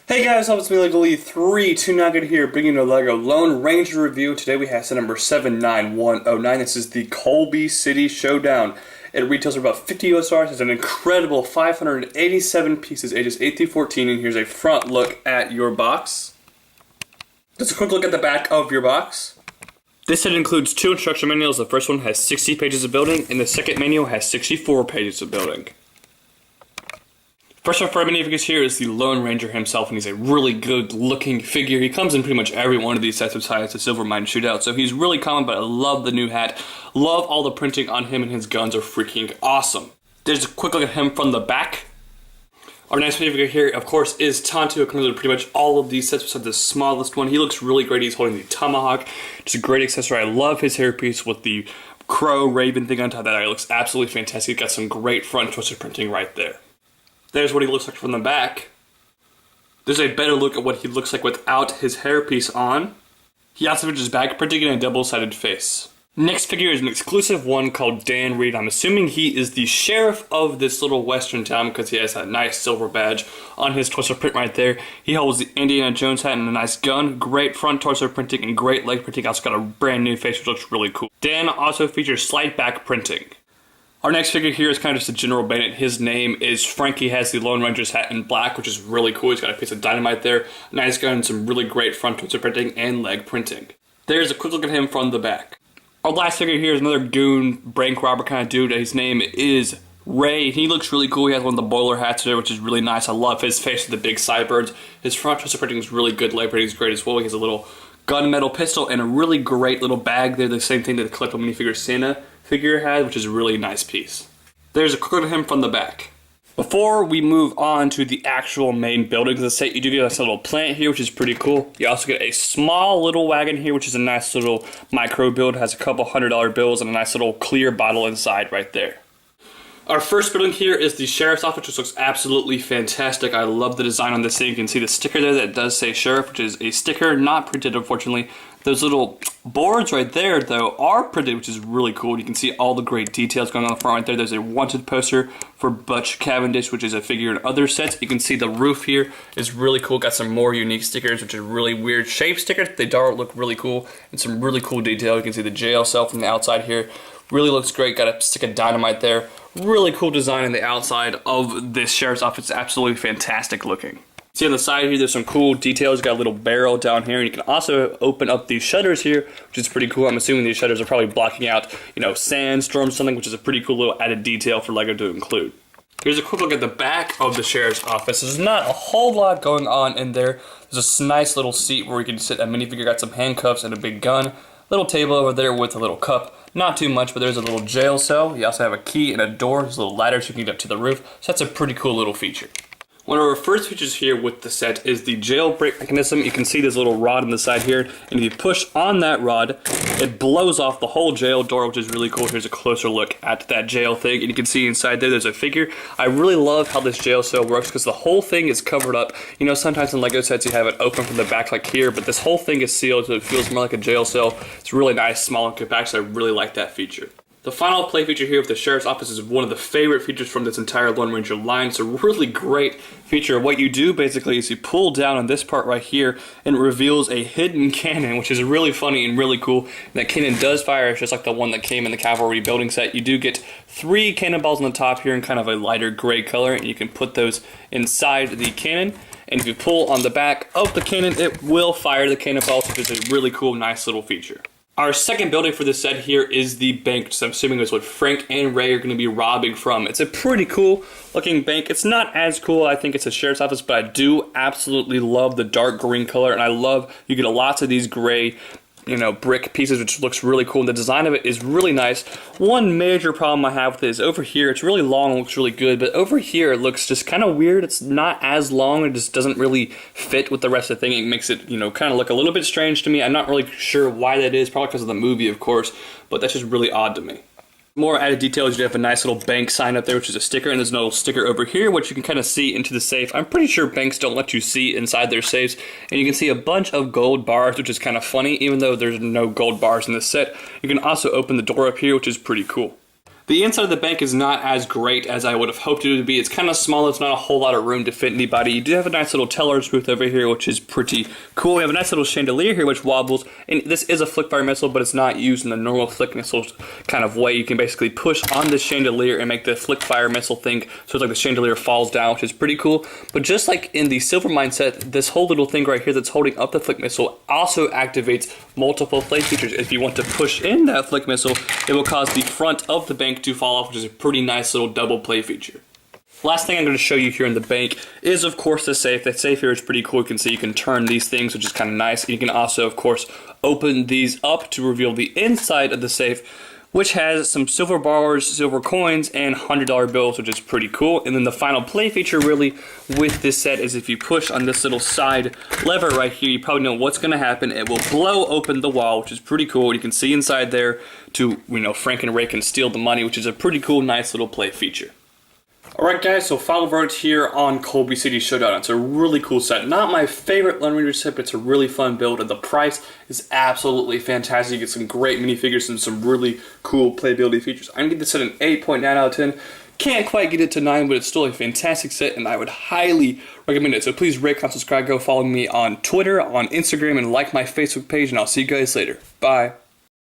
Hey guys, it's me, Legally329 here, bringing you a LEGO Lone Ranger review. Today we have set number 79109. This is the Colby City Showdown. It retails for about 50 US dollars. It's an incredible 587 pieces, ages 8 through 14, and here's a front look at your box. Just a quick look at the back of your box. This set includes two instruction manuals. The first one has 60 pages of building, and the second manual has 64 pages of building. First one for our minifigures here is the Lone Ranger himself, and he's a really good looking figure. He comes in pretty much every one of these sets besides the Silver Mine Shootout, so he's really common, but I love the new hat. Love all the printing on him, and his guns are freaking awesome. There's a quick look at him from the back. Our next minifigure here, of course, is Tonto. It comes in pretty much all of these sets besides the smallest one. He looks really great. He's holding the tomahawk. It's a great accessory. I love his hairpiece with the crow raven thing on top of that. It looks absolutely fantastic. He's got some great front twisted printing right there. There's what he looks like from the back. There's a better look at what he looks like without his hairpiece on. He also features back printing and a double-sided face. Next figure is an exclusive one called Dan Reed. I'm assuming he is the sheriff of this little western town because he has that nice silver badge on his torso print right there. He holds the Indiana Jones hat and a nice gun. Great front torso printing and great leg printing. Also got a brand new face which looks really cool. Dan also features slight back printing. Our next figure here is kind of just a general bandit. His name is Frank. He has the Lone Ranger's hat in black, which is really cool. He's got a piece of dynamite there, nice gun, and some really great front torso printing and leg printing. There's a quick look at him from the back. Our last figure here is another goon, bank robber kind of dude. His name is Ray. He looks really cool. He has one of the bowler hats there, which is really nice. I love his face with the big sideburns. His front torso printing is really good. Leg printing is great as well. He has a little gunmetal pistol and a really great little bag there. The same thing that the collectible minifigure Santa figure had, which is a really nice piece. There's a quick look at him from the back. Before we move on to the actual main buildings of the set, you do get a nice little plant here, which is pretty cool. You also get a small little wagon here, which is a nice little micro build. It has a couple $100 bills and a nice little clear bottle inside right there. Our first building here is the Sheriff's Office, which looks absolutely fantastic. I love the design on this thing. You can see the sticker there that does say Sheriff, which is a sticker, not printed unfortunately. Those little boards right there, though, are printed, which is really cool. You can see all the great details going on the front right there. There's a wanted poster for Butch Cavendish, which is a figure in other sets. You can see the roof here is really cool. Got some more unique stickers, which are really weird shape stickers. They do look really cool, and some really cool detail. You can see the jail cell from the outside here. Really looks great. Got a stick of dynamite there. Really cool design on the outside of this Sheriff's Office. It's absolutely fantastic looking. See on the side here, there's some cool details. Got a little barrel down here, and you can also open up these shutters here, which is pretty cool. I'm assuming these shutters are probably blocking out, sandstorm, something, which is a pretty cool little added detail for LEGO to include. Here's a quick look at the back of the Sheriff's Office. There's not a whole lot going on in there. There's a nice little seat where you can sit. A minifigure got some handcuffs and a big gun. Little table over there with a little cup. Not too much, but there's a little jail cell. You also have a key and a door. There's a little ladder so you can get up to the roof. So that's a pretty cool little feature. One of our first features here with the set is the jailbreak mechanism. You can see this little rod on the side here, and if you push on that rod, it blows off the whole jail door, which is really cool. Here's a closer look at that jail thing, and you can see inside there's a figure. I really love how this jail cell works because the whole thing is covered up. Sometimes in LEGO sets you have it open from the back like here, but this whole thing is sealed, so it feels more like a jail cell. It's really nice, small, and compact, so I really like that feature. The final play feature here with the Sheriff's Office is one of the favorite features from this entire Lone Ranger line. It's a really great feature. What you do basically is you pull down on this part right here and it reveals a hidden cannon, which is really funny and really cool. And that cannon does fire. It's just like the one that came in the Cavalry building set. You do get 3 cannonballs on the top here in kind of a lighter gray color, and you can put those inside the cannon. And if you pull on the back of the cannon, it will fire the cannonballs, which is a really cool, nice little feature. Our second building for this set here is the bank, which I'm assuming is what Frank and Ray are going to be robbing from. It's a pretty cool looking bank. It's not as cool, I think it's a Sheriff's Office, but I do absolutely love the dark green color, and I love you get lots of these gray brick pieces, which looks really cool. And the design of it is really nice. One major problem I have with it is over here, it's really long and looks really good, but over here it looks just kind of weird. It's not as long. It just doesn't really fit with the rest of the thing. It makes it, kind of look a little bit strange to me. I'm not really sure why that is, probably because of the movie, of course, but that's just really odd to me. More added details, you have a nice little bank sign up there, which is a sticker, and there's no sticker over here, which you can kind of see into the safe. I'm pretty sure banks don't let you see inside their safes, and you can see a bunch of gold bars, which is kind of funny, even though there's no gold bars in this set. You can also open the door up here, which is pretty cool. The inside of the bank is not as great as I would have hoped it would be. It's kind of small. There's not a whole lot of room to fit anybody. You do have a nice little teller's booth over here, which is pretty cool. We have a nice little chandelier here, which wobbles. And this is a flick fire missile, but it's not used in the normal flick missile kind of way. You can basically push on the chandelier and make the flick fire missile thing so it's like the chandelier falls down, which is pretty cool. But just like in the Silvermine set, this whole little thing right here that's holding up the flick missile also activates multiple play features. If you want to push in that flick missile, it will cause the front of the bank to fall off, which is a pretty nice little double play feature. Last thing I'm going to show you here in the bank is, of course, the safe. The safe here is pretty cool. You can see you can turn these things, which is kind of nice. And you can also, of course, open these up to reveal the inside of the safe, which has some silver bars, silver coins, and $100 bills, which is pretty cool. And then the final play feature really with this set is if you push on this little side lever right here, you probably know what's going to happen. It will blow open the wall, which is pretty cool. You can see inside there to, Frank and Ray can steal the money, which is a pretty cool, nice little play feature. Alright guys, so final verdict here on Colby City Showdown. It's a really cool set. Not my favorite Lone Ranger set, but it's a really fun build, and the price is absolutely fantastic. You get some great minifigures and some really cool playability features. I'm going to give this set an 8.9 out of 10. Can't quite get it to 9, but it's still a fantastic set, and I would highly recommend it. So please rate, comment, subscribe, go follow me on Twitter, on Instagram, and like my Facebook page, and I'll see you guys later. Bye.